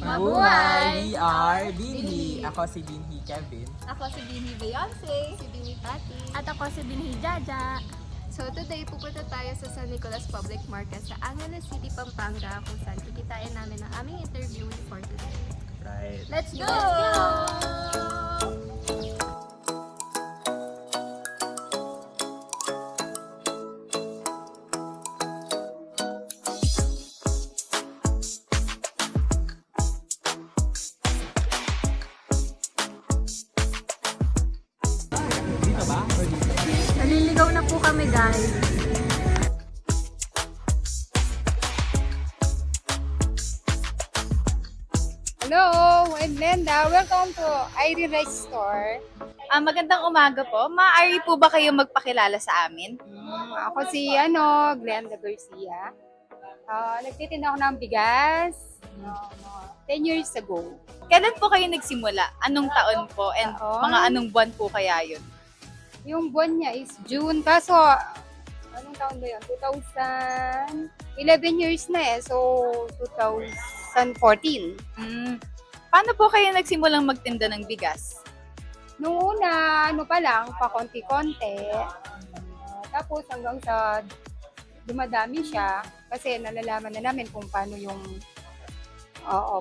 Mabuhay! We are Binhi. Ako si Binhi Kevin. Ako si Binhi Beyonce. Si Binhi Tati. At ako si Binhi Jaja. So today, pupunta tayo sa San Nicolas Public Market sa Angeles City, Pampanga kung saan kikitain namin ang aming interviewee for today. Right. Let's go! Dito ba? Or dito? Naliligaw na po kami, guys. Hello, I'm Glenda. Welcome to Irene Rice Store. Magandang umaga po. Maaari po ba kayo magpakilala sa amin? Ako si Glenda Garcia. Nagtitinda ako ng bigas 10 years ago. Kailan po kayo nagsimula? Anong taon po? And Taon? mga anong buwan po kaya yun? Yung buwan niya is June. Kaso, anong taon ba yun? 11 years na eh. So, 2014. Paano po kayo nagsimulang magtinda ng bigas? Nung una, pa lang, pa konti-konti. Tapos hanggang sa dumadami siya, kasi nalalaman na namin kung paano yung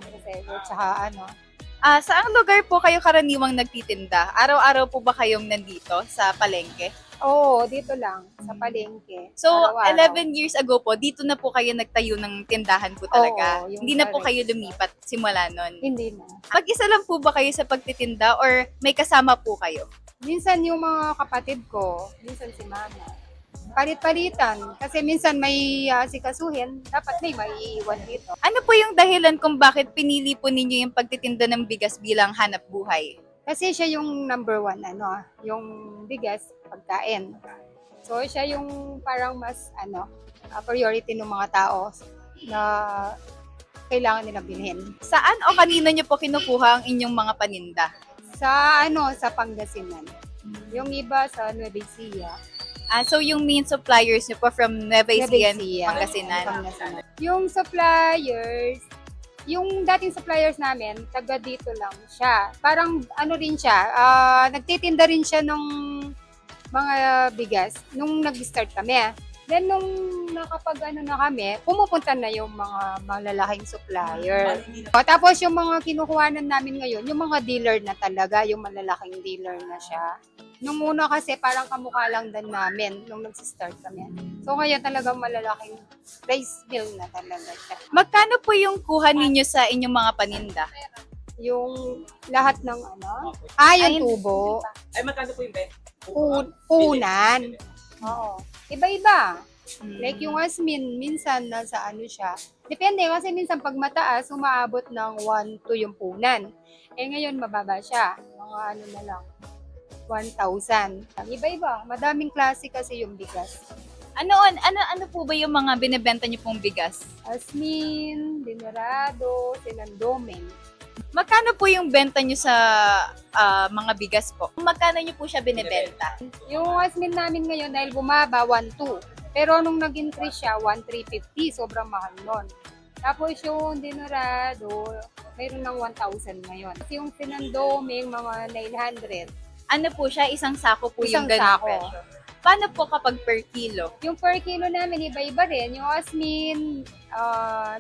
proseso, tsaka Saang lugar po kayo karaniwang nagtitinda? Araw-araw po ba kayong nandito sa palengke? Oo, dito lang, sa palengke. So, Araw-araw. 11 years ago po, dito na po kayo nagtayo ng tindahan po talaga? Oo, yung Hindi na po correct. kayo lumipat simula nun? Hindi na. Mag-isa lang po ba kayo sa pagtitinda or may kasama po kayo? Minsan yung mga kapatid ko, minsan si mama. Palit-palitan. Kasi minsan may sikasuhin, dapat may maiiwan dito. Ano po yung dahilan kung bakit pinili po ninyo yung pagtitinda ng bigas bilang hanap buhay? Kasi siya yung number one, yung bigas, pagkain. So siya yung parang mas, priority ng mga tao na kailangan nilang bilhin. Saan o kanino nyo po kinukuha ang inyong mga paninda? Sa Pangasinan. Yung iba sa Nueva Ecija. So yung main suppliers nyo po from Nueva Ecija, Nueva Ecija, Pangasinan. Yung suppliers, yung dating suppliers namin, taga dito lang siya. Parang rin siya, nagtitinda rin siya ng mga bigas nung nag-start kami. Then nung nakapag na kami, pumupunta na yung mga malalaking supplier. Tapos yung mga kinukuhanan namin ngayon, yung mga dealer na talaga, yung malalaking dealer na siya. Nung una kasi parang kamukha lang din namin nung nag-start kami. So ngayon talagang malalaking rice mill na talaga siya. Magkano po yung kuha ninyo sa inyong mga paninda? Yung lahat ng yung tubo, Ay, magkano po yung bet? punan. Oo. Iba-iba. Like yung asmin, minsan nasa siya. Depende kasi minsan pag mataas, umaabot ng 1 to yung punan. Eh ngayon mababa siya. Mga na lang. 1,000. Iba-iba. Madaming klase kasi yung bigas. Ano po ba yung mga binebenta nyo pong bigas? Asmin, dinarado, sinandoming. Magkano po yung benta nyo sa mga bigas po? Magkano nyo po siya binebenta? Yung asmin namin ngayon dahil bumaba, 1,200. Pero nung nag-increase siya, 1,350. Sobrang mahal nun. Tapos yung dinarado, mayroon ng 1,000 ngayon. Kasi yung sinandoming, mga 900. Ano po siya? Isang sako po yung Isang ganung sako. presyo. Paano po kapag per kilo? Yung per kilo namin, iba-iba rin. Yung asmin,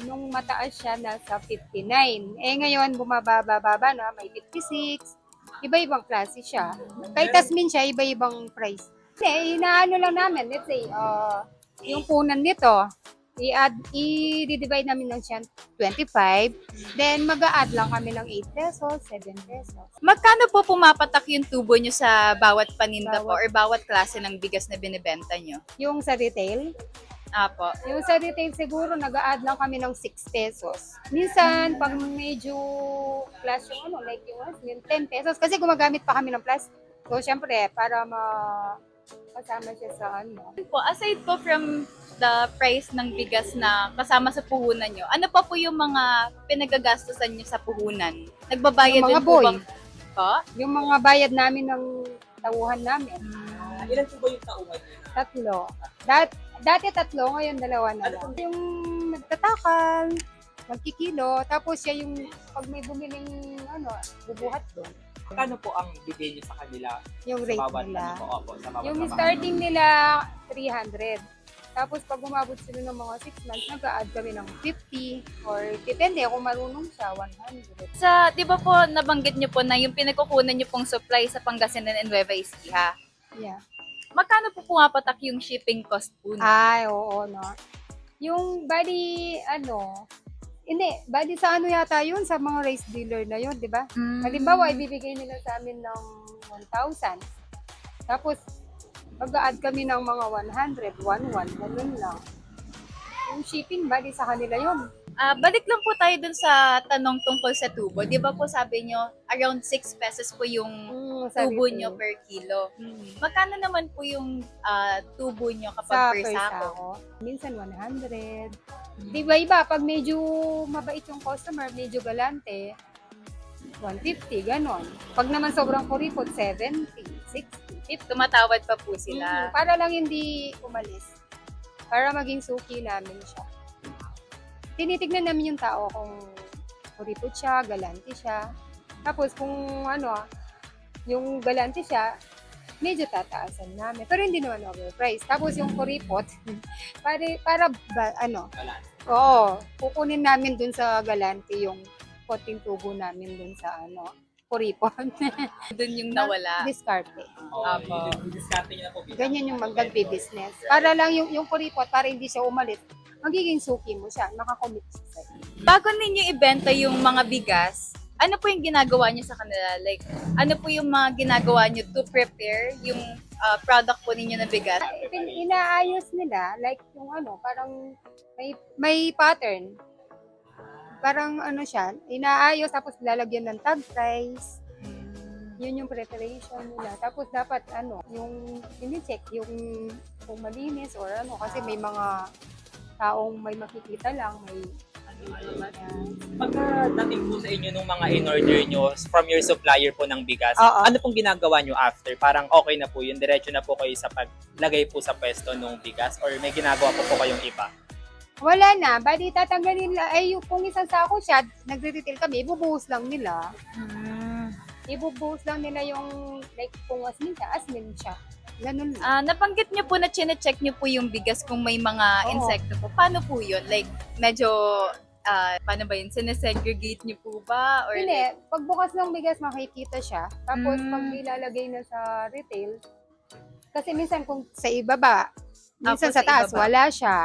nung mataas siya, nasa 59. Eh ngayon, bumababa na, may 56. Iba-ibang klase siya. Kahit asmin siya, iba-ibang price. Kasi, inaano lang namin, let's say, yung punan nito, i-divide namin ng siya 25. Then, mag-a-add lang kami ng 8 pesos, 7 pesos. Magkano po pumapatak yung tubo nyo sa bawat paninda po Bawat- or bawat klase ng bigas na binebenta nyo? Yung sa retail, Apo. yung sa retail siguro, nag-a-add lang kami ng 6 pesos. Minsan, pag medyo plus yung like yung asmin, 10 pesos. Kasi gumagamit pa kami ng plastic. So, syempre, para kasama siya sa Po, aside po from the price ng bigas na kasama sa puhunan nyo, ano pa po yung mga pinagagastusan nyo sa puhunan? Nagbabayad Yung mga din po boy. ba? Po? Yung mga bayad namin ng tauhan namin. Ilan po ba yung tauhan? 3. Dati 3, ngayon 2 na lang. Yung nagtatakal, magkikilo, tapos siya yung, pag may bumiling, bubuhat doon. Magkano po ang bigay niyo sa kanila Yung sa rate bawat nila. ano po? Opo, sa bawat Yung trabaho. starting nila, 300. Tapos pag umabot sila ng mga 6 months, nag-a-add kami ng 50 or depende kung marunong siya, 100. Sa, di ba po, nabanggit niyo po na yung pinagkukunan niyo pong supply sa Pangasinan and Nueva Ecija. Yeah. Magkano po pumapatak yung shipping cost po niyo? Ay, oo, no. Yung bali sa yata yun, sa mga race dealer na yun, di ba? Halimbawa, ibibigay nila sa amin ng 1,000. Tapos, mag-a-add kami ng mga 100, 1,1, ganun lang. Yung shipping, bali sa kanila yun. Balik lang po tayo dun sa tanong tungkol sa tubo. Di ba po sabi nyo, around 6 pesos po yung Sabi tubo ko. nyo per kilo. Magkano naman po yung tubo nyo kapag Sa per per sako? sako. Minsan 100. Di ba iba, pag medyo mabait yung customer, medyo galante, 150, ganon. Pag naman sobrang kuripot, 70, 60. If tumatawad pa po sila. Para lang hindi umalis. Para maging suki namin siya. Tinitignan namin yung tao kung kuripot siya, galante siya. Tapos kung yung galante siya, medyo tataasan namin. Pero hindi naman overpriced. Tapos yung kuripot, Balance. oo, kukunin namin dun sa galante yung konting tubo namin dun sa kuripot. Dun yung nawala. Diskarte. Apo. Diskarte niyo na po. Ganyan yung magbe-business. Para lang yung kuripot, para hindi siya umalis, magiging suki mo siya, nakakommit siya sa'yo. Bago ninyo ibenta yung mga bigas, ano po yung ginagawa niyo sa kanila? Like, ano po yung mga ginagawa niyo to prepare yung product po ninyo na bigas? Inaayos nila, like yung parang may pattern. Parang siya, inaayos tapos lalagyan ng tag price. Yun yung preparation nila. Tapos dapat yung ini-check yung kung malinis or kasi may mga taong may makikita lang, may Pagkadating po sa inyo nung mga in-order nyo from your supplier po ng bigas, Oo. ano pong ginagawa nyo after? Parang okay na po yun, diretso na po kayo sa paglagay po sa pwesto ng bigas or may ginagawa po kayong iba? wala na. Bali, tatanggalin nila. Kung isang sako siya, nagre-retail kami, ibubuhos lang nila. Ibubuhos lang nila yung, like, kung asmin siya. Ganun lang. Nabanggit niyo po na chine-check niyo po yung bigas kung may mga Oo. insekto po. Paano po yun? Like, medyo, paano ba yun? Sinesegregate niyo po ba? Or Hindi, pagbukas ng bigas, makikita siya. Tapos, Mm. pag nilalagay na sa retail, kasi minsan kung sa ibaba, minsan Apo, sa sa taas, ibaba. wala siya.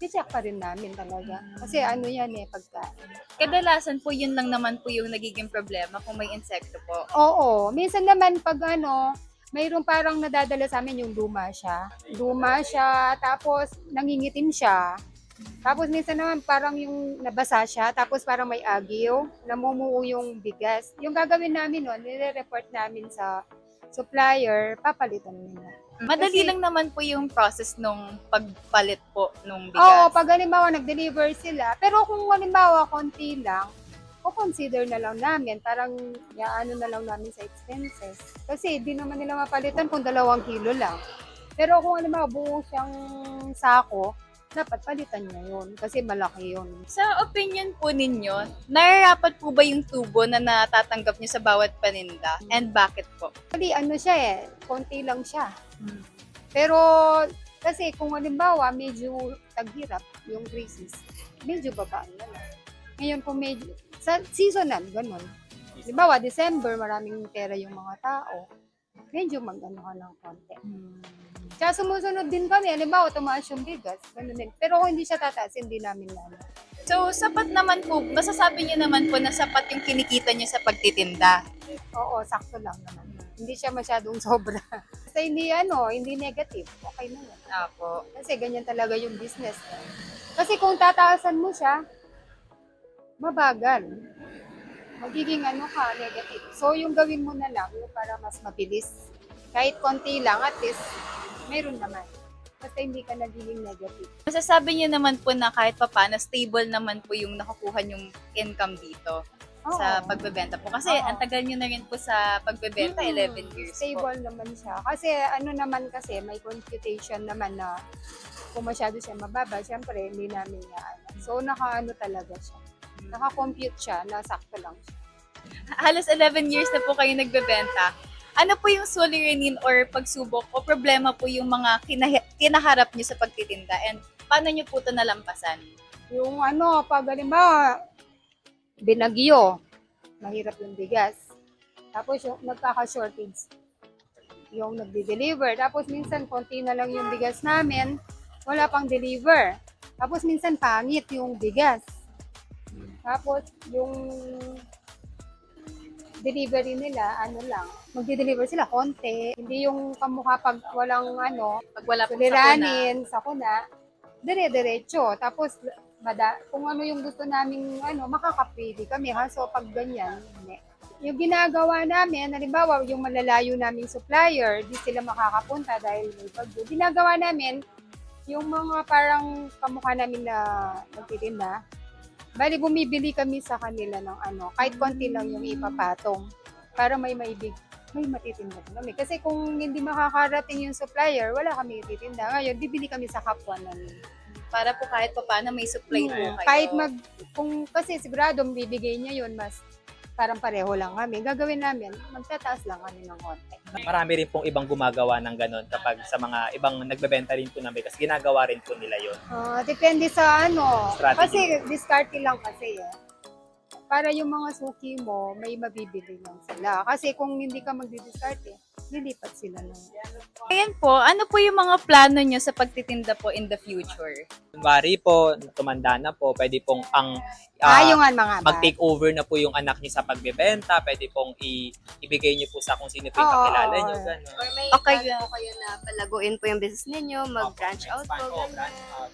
I-check pa rin namin talaga. Kasi yan pagkain. kadalasan po yun lang naman po yung nagiging problema kung may insekto po. Oo. Minsan naman pag mayroon parang nadadala sa amin yung luma siya. Luma siya, tapos nangingitim siya. Tapos minsan naman parang yung nabasa siya, tapos parang may agiw, namumuo yung bigas. Yung gagawin namin nun, nire-report namin sa supplier, papalitan nila. Madali Kasi- lang naman po yung process nung pagpalit po nung bigas. Oo, pag halimbawa nag-deliver sila, pero kung halimbawa konti lang, consider na lang namin, parang na lang namin sa expenses. Kasi di naman nila mapalitan kung 2 kilo lang. Pero kung halimbawa buo siyang sako, dapat palitan niya yun kasi malaki yun. Sa opinion po ninyo, nararapat po ba yung tubo na natatanggap niyo sa bawat paninda? And bakit po? Kasi siya konti lang siya. Pero kasi kung halimbawa medyo taghirap yung crisis, medyo babaan na lang. Ngayon kung medyo, sa seasonal, ganun. Halimbawa, December, maraming pera yung mga tao, medyo mag-ano ka ng konti. Tsaka sumusunod din kami, halimbawa, tumaas yung bigas, ganun din. Pero kung hindi siya tataas, hindi namin alam. So, sapat naman po, masasabi niyo naman po na sapat yung kinikita niyo sa pagtitinda. Oo, sakto lang naman. Hindi siya masyadong sobra. Basta hindi negative, okay na yan. Apo. Kasi ganyan talaga yung business. Kasi kung tataasan mo siya, mabagal. Magiging negative. So, yung gawin mo na lang, yung para mas mabilis. Kahit konti lang, at least, mayroon naman. Basta hindi ka nagiging negative. Masasabi niyo naman po na kahit papano, stable naman po yung nakukuha yung income dito sa Oo. pagbebenta po. Kasi Oo. ang tagal niyo na rin po sa pagbebenta, 11 years po. Stable naman siya. Kasi naman kasi, may computation naman na Kung masyado siya mababa, syempre hindi namin ano. So nakaano talaga siya. Naka-compute siya, nasakto lang siya. Halos 11 years na po kayo nagbebenta. Ano po yung suliranin or pagsubok o problema po yung mga kinaharap niyo sa pagtitinda and paano niyo po ito nalampasan? Yung ano, pag halimbawa, binagyo, mahirap yung bigas. Tapos yung nagkaka-shortage, yung nagde-deliver. Tapos minsan konti na lang yung bigas namin, wala pang deliver. Tapos minsan pangit yung bigas. Tapos yung delivery nila, ano lang, magde-deliver sila konti. Hindi yung kamukha pag walang ano, Pag wala pong sakuna. suliranin, sakuna, dire-diretso. Tapos kung ano yung gusto naming ano, makakapili kami ha. So pag ganyan, hindi. Yung ginagawa namin, halimbawa yung malalayo naming supplier, di sila makakapunta dahil may bagyo. Ginagawa namin, yung mga parang kamukha namin na magtitinda, bali bumibili kami sa kanila ng ano, kahit konti lang yung ipapatong para may matitinda kami. Kasi kung hindi makakarating yung supplier, wala kami titinda. Ngayon, bibili kami sa kapwa namin. Para po kahit pa paano may supply po kayo. Kahit kasi sigurado bibigay niya yun, mas parang pareho lang kami. Gagawin namin, magtataas lang kami ng konti. Marami rin pong ibang gumagawa ng ganun kapag sa mga ibang nagbebenta rin po ng bigas, ginagawa rin po nila yun. Depende sa ano. Strategy. Kasi discarte lang kasi para yung mga suki mo, may mabibili lang sila. Kasi kung hindi ka magdi-discarte, lilipat sila lang. Ayan po, ano po yung mga plano nyo sa pagtitinda po in the future? Kunwari po, tumanda na po, pwede pong Yung mga mag-take over na po yung anak niyo sa pagbebenta, pwede pong ibigay niyo po sa kung sino po yung kakilala niyo. Ganun. Or may Okay. plano po kayo na palaguin po yung business ninyo, mag-branch out po. Oh, ganun. branch out.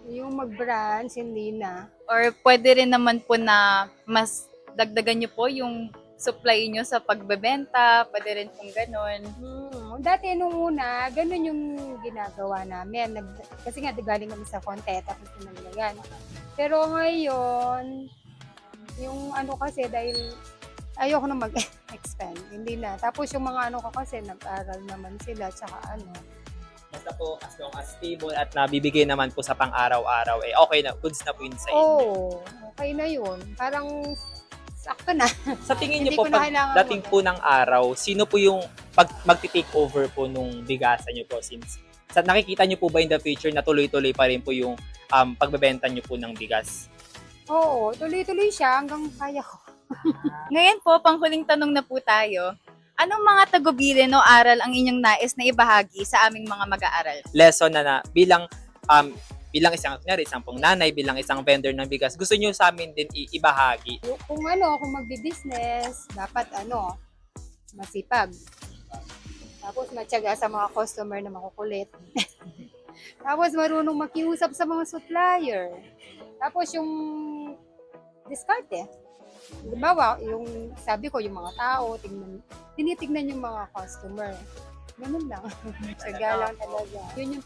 Yung mag-branch, hindi na. Or pwede rin naman po na mas dagdagan nyo po yung supply nyo sa pagbebenta, pwede rin pong ganon. Dati nung una, ganun yung ginagawa namin. Kasi nga, galing kami sa konte, tapos pinaglagan. Pero ngayon, yung ano kasi, dahil ayoko na mag-expand, hindi na. Tapos yung mga ano ko kasi, nag-aral naman sila, tsaka ano. Basta po, as long as stable at nabibigay naman po sa pang-araw-araw, okay na, goods na po yun sa inyo. Okay na yun. Parang sakto na. Sa tingin niyo Hindi po, ko na pag kailangan dating po ng araw, sino po yung magti-take over po nung bigasan niyo po? Since nakikita niyo po ba in the future na tuloy-tuloy pa rin po yung pagbebenta niyo po ng bigas? Oo, tuloy-tuloy siya hanggang kaya ko. Ngayon po, panghuling tanong na po tayo. Anong mga tagubilin o aral ang inyong nais na ibahagi sa aming mga mag-aaral? Lesson na bilang isang nanay, bilang isang vendor ng bigas, gusto niyo sa amin din ibahagi. Kung magbi-business, dapat masipag. Tapos matyaga sa mga customer na makukulit. Tapos marunong makiusap sa mga supplier. Tapos yung diskarte. Halimbawa, yung sabi ko, yung mga tao, tinitignan yung mga customer. Ganun lang. Tsaga lang talaga. Yun yung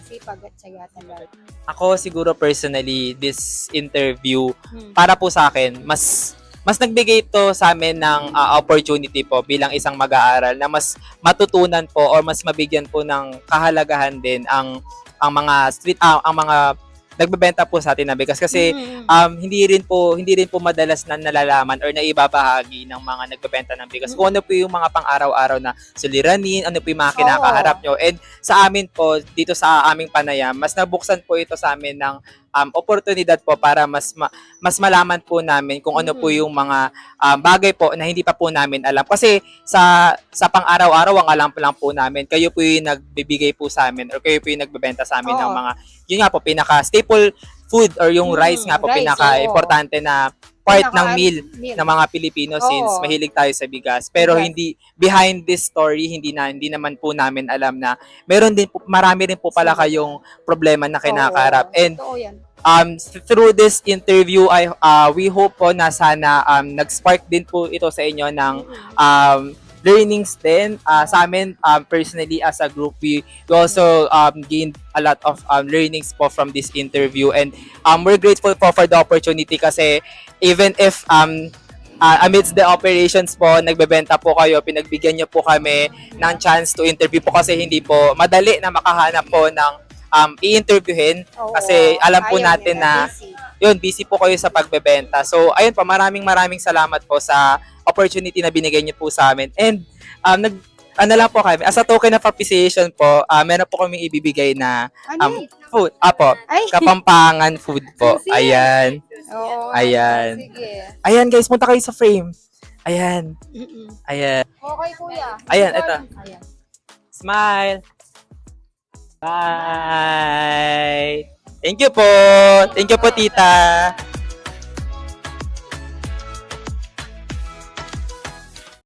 sipag at tsaga talaga. Ako siguro personally, this interview, para po sa akin, mas nagbigay ito sa amin ng opportunity po bilang isang mag-aaral na mas matutunan po or mas mabigyan po ng kahalagahan din ang mga nagbebenta po sa atin na bigas kasi hindi rin po madalas na nalalaman or naibabahagi ng mga nagbebenta ng bigas kung ano po yung mga pang-araw-araw na suliranin, ano po yung mga kinakaharap nyo. And sa amin po, dito sa aming panayam, mas nabuksan po ito sa amin ng oportunidad po para mas malaman po namin kung ano po yung mga bagay po na hindi pa po namin alam. Kasi sa pang-araw-araw, ang alam lang po namin, kayo po yung nagbibigay po sa amin or kayo po yung nagbebenta sa amin ng mga, yun nga po, pinaka-staple food or yung rice nga po, pinaka-importante na part ng meal ng mga Pilipino since mahilig tayo sa bigas. Pero hindi behind this story, hindi naman po namin alam na marami rin po pala kayong problema na kinakaharap. And through this interview, we hope po na sana nag-spark din po ito sa inyo ng learnings din. Sa amin, personally as a group, we also gained a lot of learnings po from this interview. And we're grateful po for the opportunity kasi even if amidst the operations po, nagbebenta po kayo, pinagbigyan nyo po kami ng chance to interview po kasi hindi po madali na makahanap po ng i-interviewin. Oo, Kasi alam po ayaw natin nila, na busy. yun, busy po kayo sa pagbebenta. So, ayun po, maraming salamat po sa opportunity na binigay niyo po sa amin. And, ano lang po kami, as a token of appreciation po, meron po kaming ibibigay na Ano eh? food. Ay, Kapampangan food po. Susi. Ayan. oo. Ayan. Sige. Ayan guys, punta kayo sa frame. Ayan. Ayan. Okay, kuya. Ayan, ito. Ayan. Smile. Bye. Thank you po. Thank you po, tita.